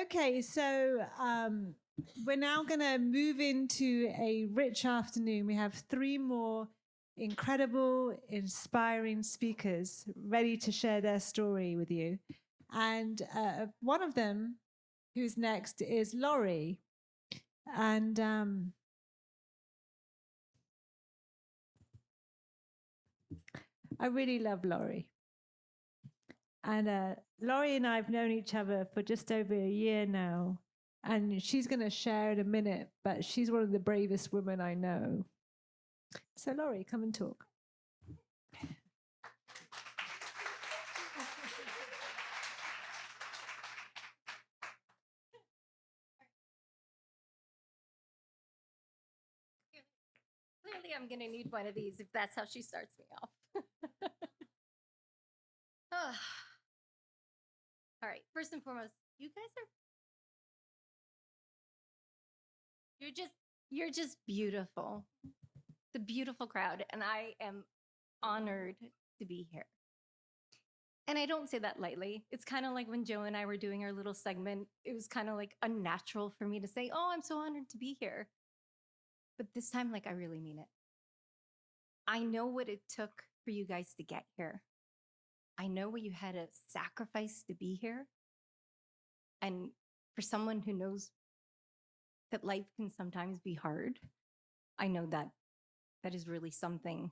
Okay, so we're now going to move into a rich afternoon. We have 3 more incredible, inspiring speakers ready to share their story with you. And one of them, who's next, is Laurie. And I really love Laurie. And Laurie and I have known each other for just over a year now. And she's going to share in a minute, but she's one of the bravest women I know. So, Laurie, come and talk. Clearly, I'm going to need one of these if that's how she starts me off. All right. First and foremost, you guys you're just beautiful. The beautiful crowd, and I am honored to be here. And I don't say that lightly. It's kind of like when Joe and I were doing our little segment, it was kind of like unnatural for me to say, "Oh, I'm so honored to be here." But this time, like, I really mean it. I know what it took for you guys to get here. I know what you had to sacrifice to be here. And for someone who knows that life can sometimes be hard, I know that that is really something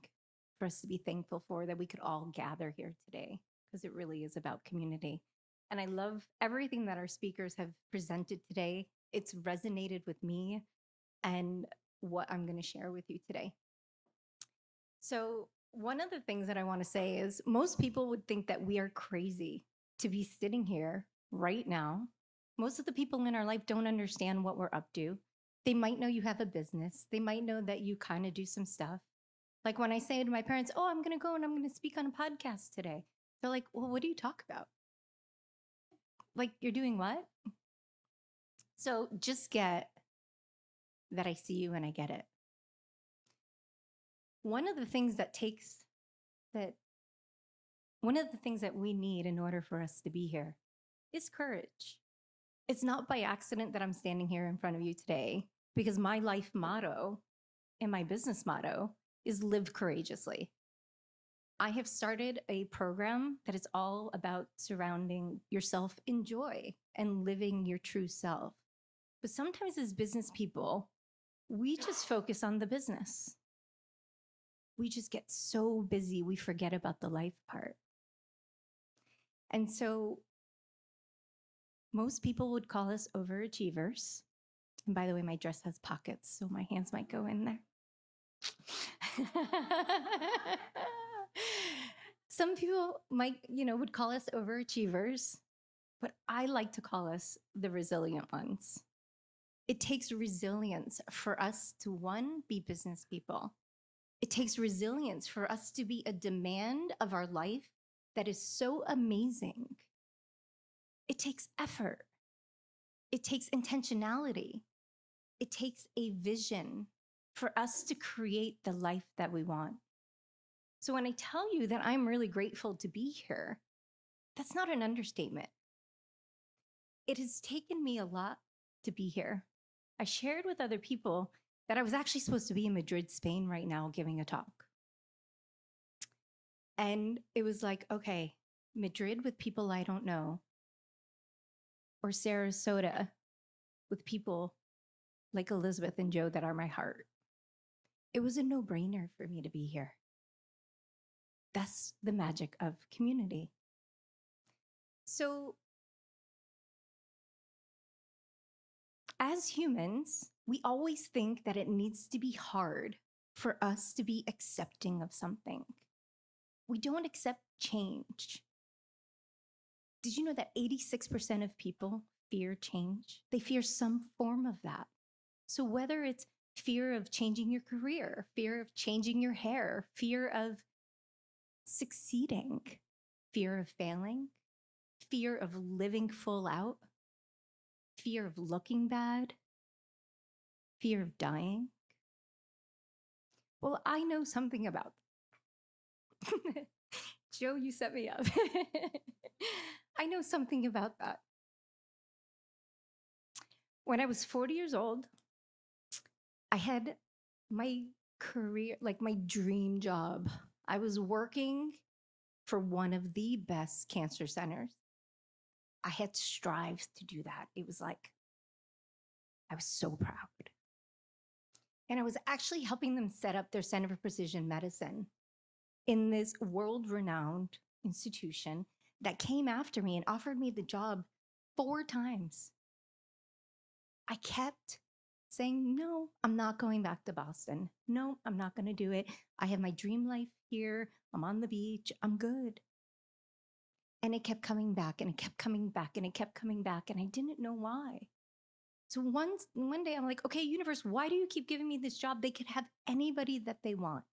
for us to be thankful for, that we could all gather here today, because it really is about community. And I love everything that our speakers have presented today. It's resonated with me and what I'm going to share with you today. So one of the things that I want to say is most people would think that we are crazy to be sitting here right now. Most of the people in our life don't understand what we're up to. They might know you have a business. They might know that you kind of do some stuff. Like when I say to my parents, "Oh, I'm going to go and I'm going to speak on a podcast today." They're like, "Well, what do you talk about?" Like, you're doing what? So just get that I see you and I get it. One of the things that we need in order for us to be here is courage. It's not by accident that I'm standing here in front of you today, because my life motto and my business motto is live courageously. I have started a program that is all about surrounding yourself in joy and living your true self. But sometimes as business people, we just focus on the business. We just get so busy, we forget about the life part. And so most people would call us overachievers. And by the way, my dress has pockets, so my hands might go in there. Some people would call us overachievers, but I like to call us the resilient ones. It takes resilience for us to, one, be business people. It takes resilience for us to be a demand of our life that is so amazing. It takes effort. It takes intentionality. It takes a vision for us to create the life that we want. So when I tell you that I'm really grateful to be here, that's not an understatement. It has taken me a lot to be here. I shared with other people that I was actually supposed to be in Madrid, Spain right now giving a talk. And it was like, okay, Madrid with people I don't know, or Sarasota with people like Elizabeth and Joe that are my heart. It was a no-brainer for me to be here. That's the magic of community. So as humans, we always think that it needs to be hard for us to be accepting of something. We don't accept change. Did you know that 86% of people fear change? They fear some form of that. So whether it's fear of changing your career, fear of changing your hair, fear of succeeding, fear of failing, fear of living full out, fear of looking bad, fear of dying. Well, I know something about that. Joe, you set me up. I know something about that. When I was 40 years old, I had my career, like my dream job. I was working for one of the best cancer centers. I had strived to do that. It was like, I was so proud. And I was actually helping them set up their Center for Precision Medicine in this world-renowned institution that came after me and offered me the job 4 times. I kept saying, no, I'm not going back to Boston. No, I'm not going to do it. I have my dream life here. I'm on the beach. I'm good. And it kept coming back and it kept coming back and it kept coming back. And I didn't know why. So one day I'm like, okay, universe, why do you keep giving me this job? They could have anybody that they want.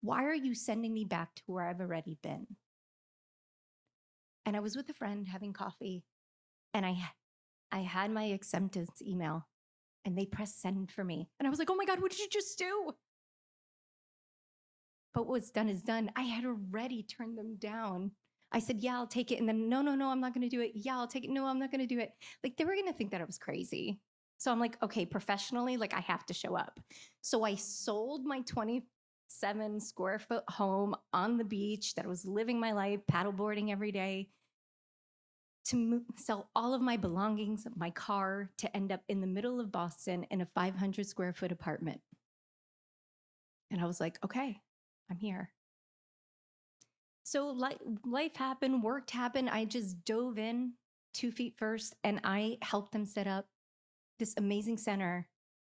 Why are you sending me back to where I've already been? And I was with a friend having coffee, and I had my acceptance email, and they pressed send for me. And I was like, oh my God, what did you just do? But what's done is done. I had already turned them down. I said, yeah, I'll take it. And then, no, I'm not going to do it. Yeah, I'll take it. No, I'm not going to do it. Like, they were going to think that I was crazy. So I'm like, okay, professionally, like, I have to show up. So I sold my 27 square foot home on the beach that I was living my life, paddleboarding every day, to sell all of my belongings, my car, to end up in the middle of Boston in a 500 square foot apartment. And I was like, okay, I'm here. So life happened, work happened. I just dove in 2 feet first, and I helped them set up this amazing center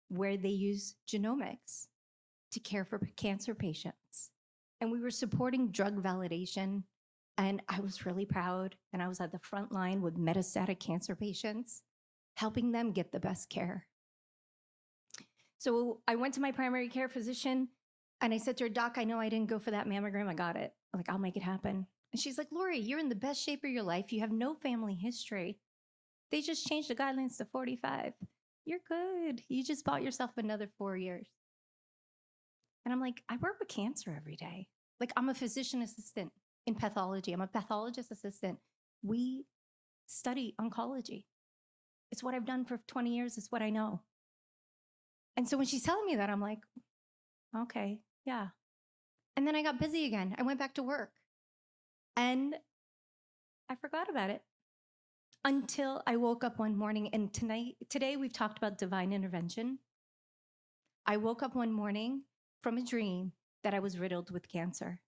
where they use genomics to care for cancer patients. And we were supporting drug validation. And I was really proud. And I was at the front line with metastatic cancer patients, helping them get the best care. So I went to my primary care physician and I said to her, Doc, I know I didn't go for that mammogram. I got it. Like, I'll make it happen. And she's like, Lori, you're in the best shape of your life. You have no family history. They just changed the guidelines to 45. You're good. You just bought yourself another 4 years. And I'm like, I work with cancer every day. Like, I'm a physician assistant in pathology. I'm a pathologist assistant. We study oncology. It's what I've done for 20 years. It's what I know. And so when she's telling me that, I'm like, okay, yeah. And then I got busy again. I went back to work and I forgot about it until I woke up one morning. And today we've talked about divine intervention. I woke up one morning from a dream that I was riddled with cancer.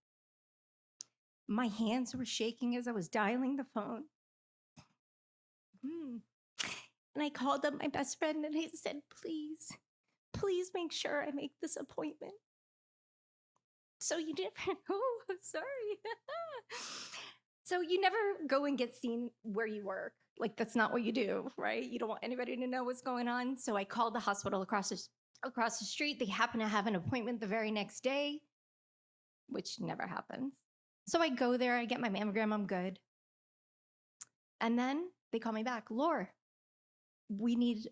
My hands were shaking as I was dialing the phone. And I called up my best friend and I said, please make sure I make this appointment. So you never, oh, I'm sorry. So you never go and get seen where you work. Like, that's not what you do, right? You don't want anybody to know what's going on. So I called the hospital across the street. They happen to have an appointment the very next day, which never happens. So I go there, I get my mammogram, I'm good. And then they call me back, Laura, we need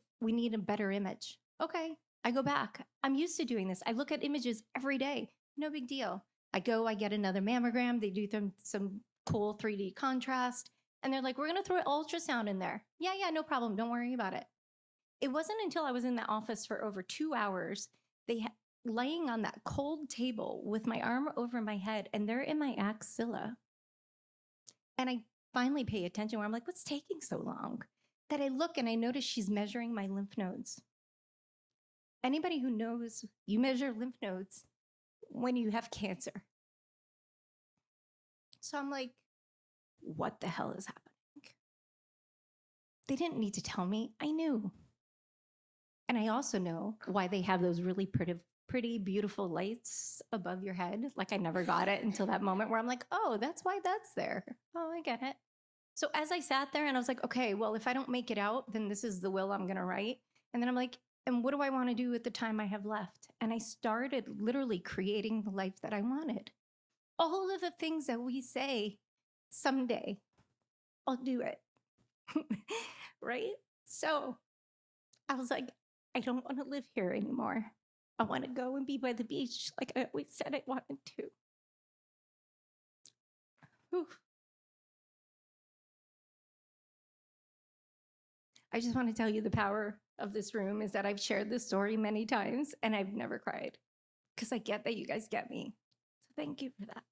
a better image. Okay, I go back. I'm used to doing this. I look at images every day, no big deal. I go, I get another mammogram. They do some cool 3D contrast. And they're like, we're gonna throw an ultrasound in there. Yeah, no problem, don't worry about it. It wasn't until I was in the office for over 2 hours, laying on that cold table with my arm over my head, and they're in my axilla. And I finally pay attention where I'm like, what's taking so long? That I look and I notice she's measuring my lymph nodes. Anybody who knows, you measure lymph nodes when you have cancer. So I'm like, what the hell is happening? They didn't need to tell me, I knew. And I also know why they have those really pretty, beautiful lights above your head. Like, I never got it until that moment where I'm like, oh, that's why that's there. Oh, I get it. So as I sat there and I was like, okay, well, if I don't make it out, then this is the will I'm going to write. And then I'm like, and what do I want to do with the time I have left? And I started literally creating the life that I wanted. All of the things that we say, someday I'll do it. Right? So I was like, I don't want to live here anymore. I want to go and be by the beach like I always said I wanted to. Whew. I just want to tell you the power of this room is that I've shared this story many times and I've never cried because I get that you guys get me. So thank you for that.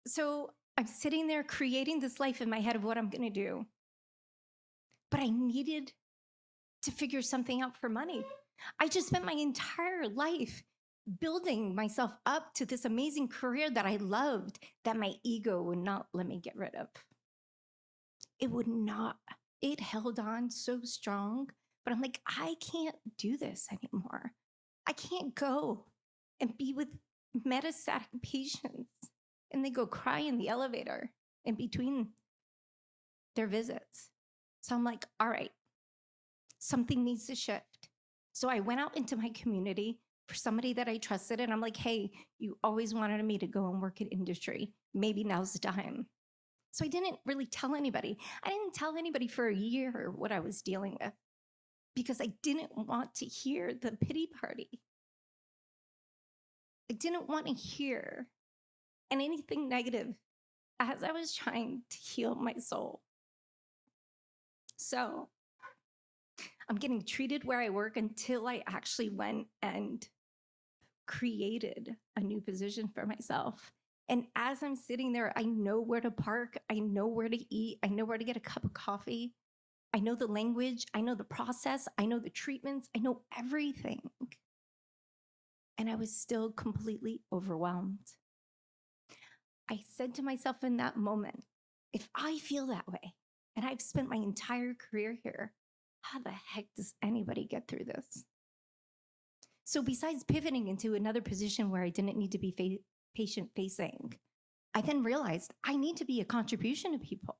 So I'm sitting there creating this life in my head of what I'm going to do. But I needed to figure something out for money. I just spent my entire life building myself up to this amazing career that I loved, that my ego would not let me get rid of. It would not. It held on so strong, but I'm like, I can't do this anymore. I can't go and be with metastatic patients and they go cry in the elevator in between their visits. So I'm like, all right, something needs to shift. So I went out into my community for somebody that I trusted, and I'm like, hey, you always wanted me to go and work in industry. Maybe now's the time. So I didn't really tell anybody. I didn't tell anybody for a year what I was dealing with because I didn't want to hear the pity party. I didn't want to hear anything negative as I was trying to heal my soul. So I'm getting treated where I work until I actually went and created a new position for myself. And as I'm sitting there, I know where to park. I know where to eat. I know where to get a cup of coffee. I know the language. I know the process. I know the treatments. I know everything. And I was still completely overwhelmed. I said to myself in that moment, if I feel that way, and I've spent my entire career here, how the heck does anybody get through this? So besides pivoting into another position where I didn't need to be patient facing, I then realized I need to be a contribution to people.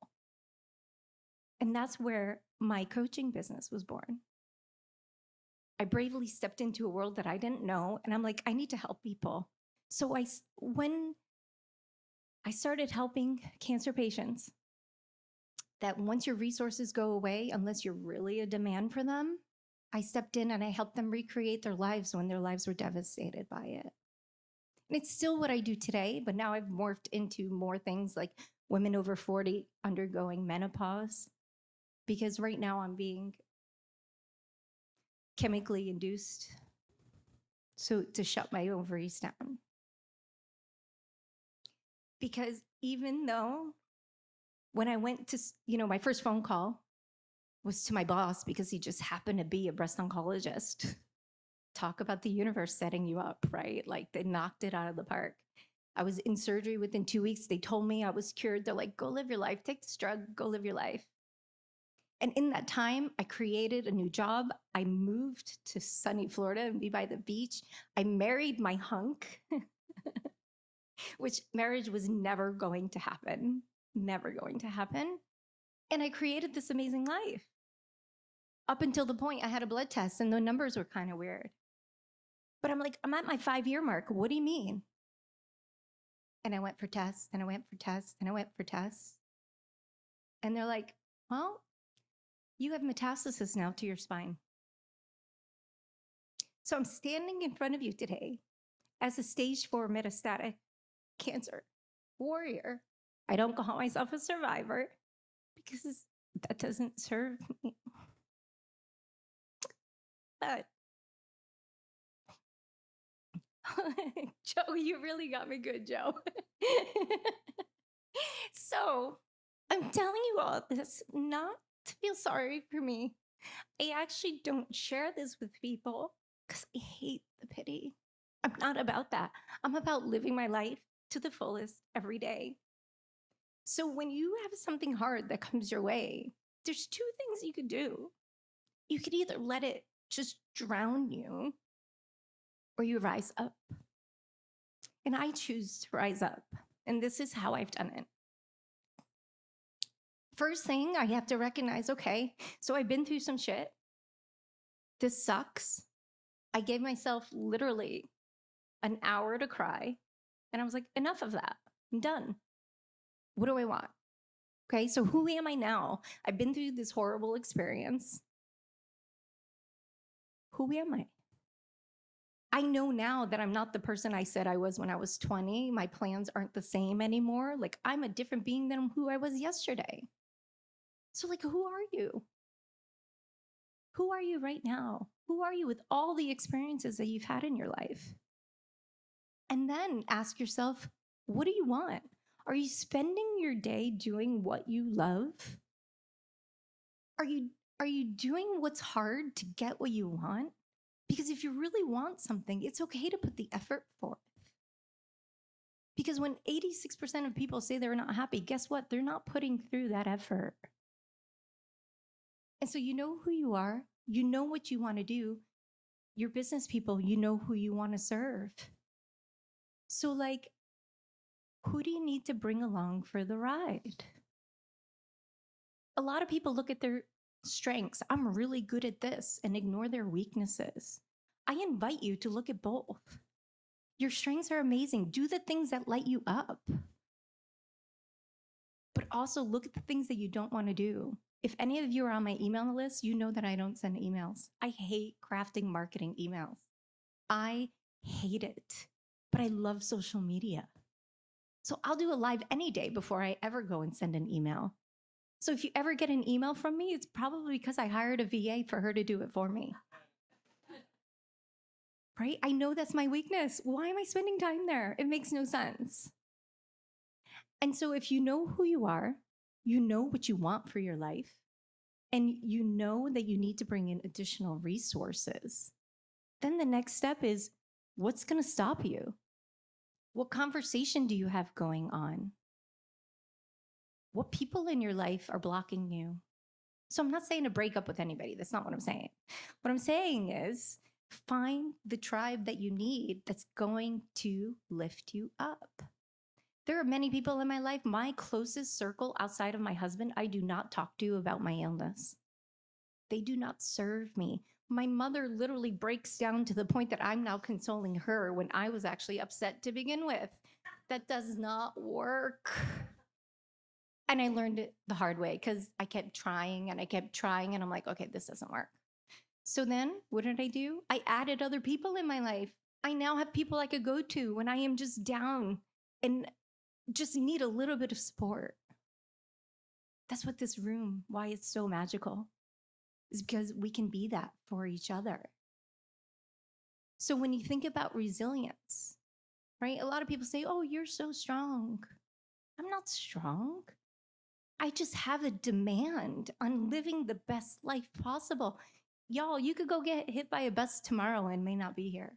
And that's where my coaching business was born. I bravely stepped into a world that I didn't know, and I'm like, I need to help people. So when I started helping cancer patients, that once your resources go away, unless you're really a demand for them, I stepped in and I helped them recreate their lives when their lives were devastated by it. And it's still what I do today, but now I've morphed into more things like women over 40 undergoing menopause, because right now I'm being chemically induced so to shut my ovaries down. Because even though when I went to, my first phone call was to my boss because he just happened to be a breast oncologist. Talk about the universe setting you up, right? Like they knocked it out of the park. I was in surgery within 2 weeks. They told me I was cured. They're like, go live your life, take this drug, go live your life. And in that time, I created a new job. I moved to sunny Florida and be by the beach. I married my hunk, which marriage was never going to happen, never going to happen. And I created this amazing life. Up until the point I had a blood test and the numbers were kind of weird. But I'm like, I'm at my 5-year mark. What do you mean? And I went for tests and I went for tests and I went for tests. And they're like, well, you have metastasis now to your spine. So I'm standing in front of you today as a stage 4 metastatic cancer warrior. I don't call myself a survivor because that doesn't serve me. But Joe, you really got me good, Joe. So I'm telling you all this not to feel sorry for me. I actually don't share this with people because I hate the pity. I'm not about that. I'm about living my life to the fullest every day. So when you have something hard that comes your way, there's 2 things you could do. You could either let it just drown you, or you rise up. And I choose to rise up. And this is how I've done it. First thing, I have to recognize, okay, so I've been through some shit. This sucks. I gave myself literally an hour to cry. And I was like, enough of that. I'm done. What do I want? Okay, so who am I now? I've been through this horrible experience. Who am I? I know now that I'm not the person I said I was when I was 20. My plans aren't the same anymore. Like, I'm a different being than who I was yesterday. So, like, who are you? Who are you right now? Who are you with all the experiences that you've had in your life? And then ask yourself, what do you want? Are you spending your day doing what you love? Are you doing what's hard to get what you want? Because if you really want something, it's okay to put the effort forth. Because when 86% of people say they're not happy, guess what? They're not putting through that effort. And so you know who you are, you know what you want to do. Your business people, you know who you want to serve. So like, who do you need to bring along for the ride? A lot of people look at their strengths. I'm really good at this, and ignore their weaknesses. I invite you to look at both. Your strengths are amazing. Do the things that light you up. But also look at the things that you don't want to do. If any of you are on my email list, you know that I don't send emails. I hate crafting marketing emails. I hate it, but I love social media. So I'll do a live any day before I ever go and send an email. So if you ever get an email from me, it's probably because I hired a VA for her to do it for me. Right? I know that's my weakness. Why am I spending time there? It makes no sense. And so if you know who you are, you know what you want for your life, and you know that you need to bring in additional resources, then the next step is, what's going to stop you? What conversation do you have going on? What people in your life are blocking you? So I'm not saying to break up with anybody. That's not what I'm saying. What I'm saying is find the tribe that you need that's going to lift you up. There are many people in my life, my closest circle outside of my husband, I do not talk to about my illness. They do not serve me. My mother literally breaks down to the point that I'm now consoling her when I was actually upset to begin with. That does not work. And I learned it the hard way because I kept trying and I'm like, okay, this doesn't work. So then what did I do? I added other people in my life. I now have people I could go to when I am just down and just need a little bit of support. That's what this room, why it's so magical, is because we can be that for each other. So when you think about resilience, right? A lot of people say, oh, you're so strong. I'm not strong. I just have a demand on living the best life possible. Y'all, you could go get hit by a bus tomorrow and may not be here.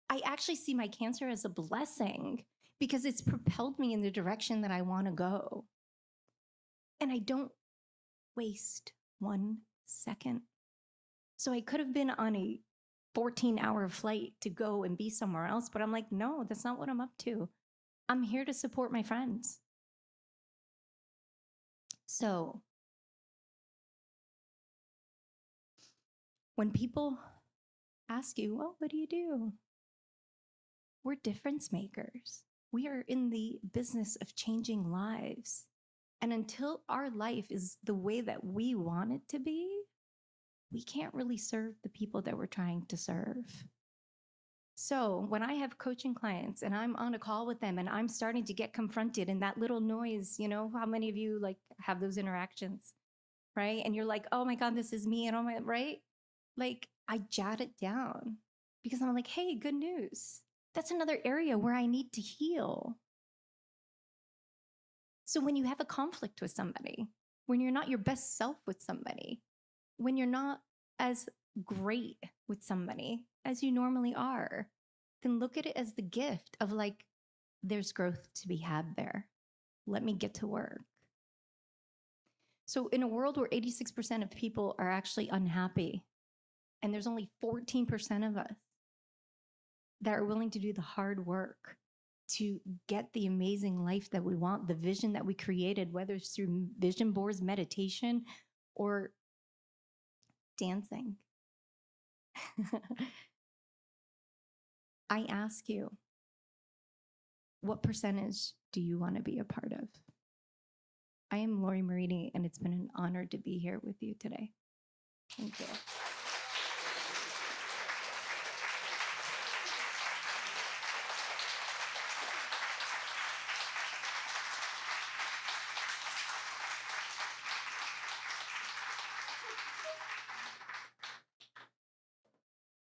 I actually see my cancer as a blessing because it's propelled me in the direction that I want to go. And I don't waste 1 second. So I could have been on a 14-hour flight to go and be somewhere else, but I'm like, no, that's not what I'm up to. I'm here to support my friends. So when people ask you, well, what do you do? We're difference makers. We are in the business of changing lives. And until our life is the way that we want it to be, we can't really serve the people that we're trying to serve. So when I have coaching clients and I'm on a call with them and I'm starting to get confronted in that little noise, you know, how many of you like have those interactions, right? And you're like, oh my God, this is me. And oh my, right? Like I jot it down because I'm like, hey, good news. That's another area where I need to heal. So when you have a conflict with somebody, when you're not your best self with somebody, when you're not as great with somebody as you normally are, then look at it as the gift of like, there's growth to be had there. Let me get to work. So in a world where 86% of people are actually unhappy, and there's only 14% of us that are willing to do the hard work to get the amazing life that we want, the vision that we created, whether it's through vision boards, meditation, or dancing. I ask you, what percentage do you want to be a part of? I am Lori Marini, and it's been an honor to be here with you today. Thank you.